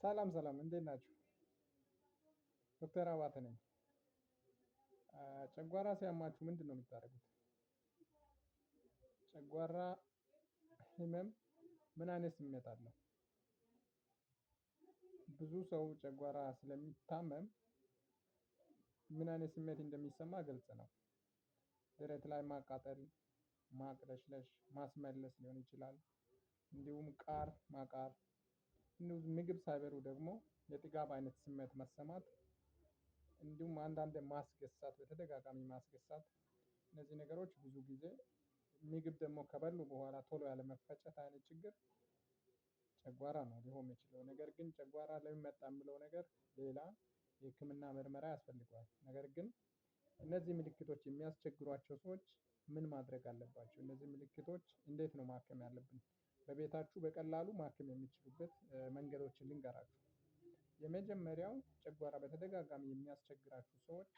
ሰላም ሰላም እንዴት ናችሁ? ዶክተር አባተ ነኝ። ጨጓራ ሲያማችሁ ምንድን ነው የምታደርጉት? ጨጓራ ህመም ምን አይነት ስሜት አለው? ብዙ ሰው ጨጓራ ስለሚታመም ምን አይነት ስሜት እንደሚሰማ ግልጽ ነው። ደረት ላይ ማቃጠል፣ ማቅለሽለሽ፣ ማስመለስ ሊሆን ይችላል። እንዲሁም ቃር ማቃር፣ እንዲሁም ምግብ ሳይበሉ ደግሞ የጥጋብ አይነት ስሜት መሰማት፣ እንዲሁም አንዳንዴ ማስገሳት፣ በተደጋጋሚ ማስገሳት። እነዚህ ነገሮች ብዙ ጊዜ ምግብ ደግሞ ከበሉ በኋላ ቶሎ ያለመፈጨት አይነት ችግር ጨጓራ ነው ሊሆን የሚችለው። ነገር ግን ጨጓራ ለምን መጣ የምለው ነገር ሌላ የህክምና ምርመራ ያስፈልገዋል። ነገር ግን እነዚህ ምልክቶች የሚያስቸግሯቸው ሰዎች ምን ማድረግ አለባቸው? እነዚህ ምልክቶች እንዴት ነው ማከም ያለብን? በቤታችሁ በቀላሉ ማከም የሚችሉበት መንገዶችን ልንገራችሁ። የመጀመሪያው ጨጓራ በተደጋጋሚ የሚያስቸግራችሁ ሰዎች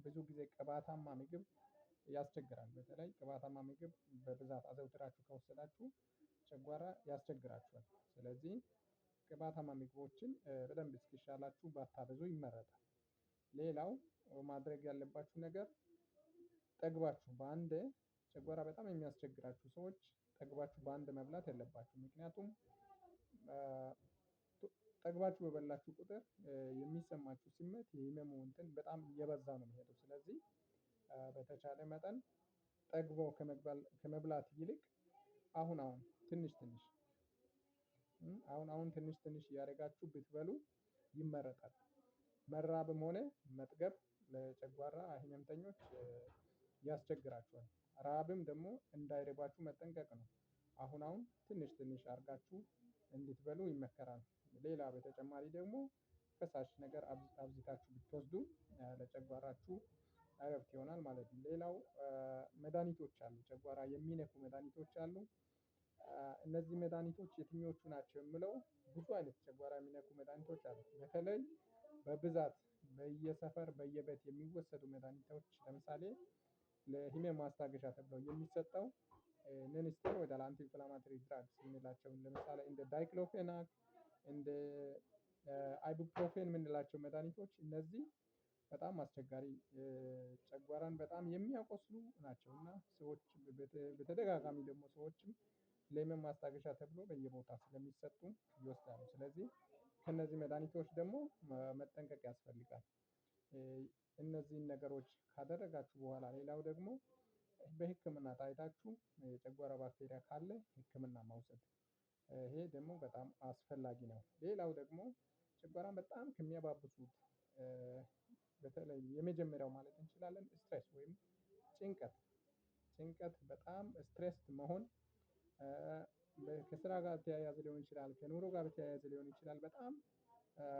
ብዙ ጊዜ ቅባታማ ምግብ ያስቸግራል። በተለይ ቅባታማ ምግብ በብዛት አዘውትራችሁ ከወሰዳችሁ ጨጓራ ያስቸግራችኋል። ስለዚህ ቅባታማ ምግቦችን በደንብ እስኪሻላችሁ ባታበዙ ይመረጣል። ሌላው ማድረግ ያለባችሁ ነገር ጠግባችሁ በአንዴ ጨጓራ በጣም የሚያስቸግራችሁ ሰዎች ጠግባችሁ በአንድ መብላት የለባችሁም። ምክንያቱም ጠግባችሁ በበላችሁ ቁጥር የሚሰማችሁ ስሜት የህመሙ እንትን በጣም እየበዛ ነው የሚሄደው። ስለዚህ በተቻለ መጠን ጠግቦ ከመብላት ይልቅ አሁን አሁን ትንሽ ትንሽ አሁን ትንሽ ትንሽ እያደረጋችሁ ብትበሉ ይመረጣል። መራብም ሆነ መጥገብ ለጨጓራ ህመምተኞች ያስቸግራቸዋል። ረሃብም ደግሞ እንዳይርባችሁ መጠንቀቅ ነው። አሁን ትንሽ ትንሽ አድርጋችሁ እንድትበሉ ይመከራል። ሌላ በተጨማሪ ደግሞ ፈሳሽ ነገር አብዝታችሁ ብትወስዱ ለጨጓራችሁ እረፍት ይሆናል ማለት ነው። ሌላው መድኃኒቶች አሉ፣ ጨጓራ የሚነኩ መድኃኒቶች አሉ። እነዚህ መድኃኒቶች የትኞቹ ናቸው የምለው ብዙ አይነት ጨጓራ የሚነኩ መድኃኒቶች አሉ። በተለይ በብዛት በየሰፈር በየቤት የሚወሰዱ መድኃኒቶች ለምሳሌ ለህመም ማስታገሻ ተብለው የሚሰጠው ነን ስቴሮይዳል አንቲ ኢንፍላማተሪ ድራግስ የምንላቸው ለምሳሌ እንደ ዳይክሎፌናክ፣ እንደ አይቡፕሮፌን የምንላቸው መድኃኒቶች እነዚህ በጣም አስቸጋሪ ጨጓራን በጣም የሚያቆስሉ ናቸው እና ሰዎች በተደጋጋሚ ደግሞ ሰዎችም ለህመም ማስታገሻ ተብሎ በየቦታው ስለሚሰጡ ይወስዳሉ። ስለዚህ ከእነዚህ መድኃኒቶች ደግሞ መጠንቀቅ ያስፈልጋል። እነዚህን ነገሮች ካደረጋችሁ በኋላ ሌላው ደግሞ በህክምና ታይታችሁ የጨጓራ ባክቴሪያ ካለ ህክምና መውሰድ ይሄ ደግሞ በጣም አስፈላጊ ነው። ሌላው ደግሞ ጨጓራን በጣም ከሚያባብሱት በተለይ የመጀመሪያው ማለት እንችላለን ስትሬስ ወይም ጭንቀት። ጭንቀት በጣም ስትሬስድ መሆን ከስራ ጋር በተያያዘ ሊሆን ይችላል፣ ከኑሮ ጋር በተያያዘ ሊሆን ይችላል። በጣም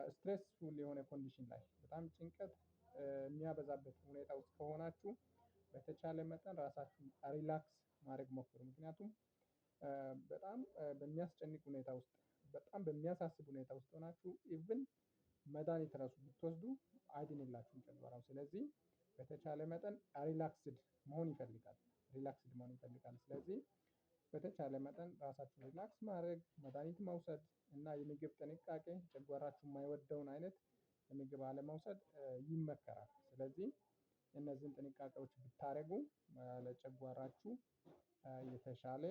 ስትሬስፉል የሆነ ኮንዲሽን ላይ በጣም ጭንቀት የሚያበዛበት ሁኔታ ውስጥ ከሆናችሁ በተቻለ መጠን ራሳችሁን ሪላክስ ማድረግ ሞክሩ። ምክንያቱም በጣም በሚያስጨንቅ ሁኔታ ውስጥ በጣም በሚያሳስብ ሁኔታ ውስጥ ሆናችሁ ኢቭን መድሃኒት ራሱ ብትወስዱ አይድንላችሁም ጨጓራው። ስለዚህ በተቻለ መጠን ሪላክስድ መሆን ይፈልጋል። ሪላክስድ መሆን ይፈልጋል። ስለዚህ በተቻለ መጠን ራሳችሁን ሪላክስ ማድረግ፣ መድሃኒት መውሰድ እና የምግብ ጥንቃቄ ጨጓራችሁ የማይወደውን አይነት የምግብ አለመውሰድ ይመከራል። ስለዚህ እነዚህን ጥንቃቄዎች ብታደርጉ ለጨጓራችሁ የተሻለ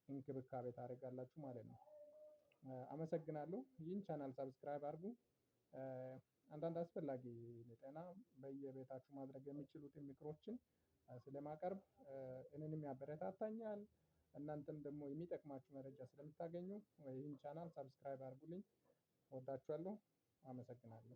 እንክብካቤ ታደርጋላችሁ ማለት ነው። አመሰግናለሁ። ይህን ቻናል ሰብስክራይብ አድርጉ። አንዳንድ አስፈላጊ ለጤና በየቤታችሁ ማድረግ የሚችሉትን ምክሮችን ስለማቀርብ እኔንም ያበረታታኛል። እናንተም ደግሞ የሚጠቅማችሁ መረጃ ስለምታገኙ ይህን ቻናል ሰብስክራይብ አድርጉልኝ። እወዳችኋለሁ። አመሰግናለሁ።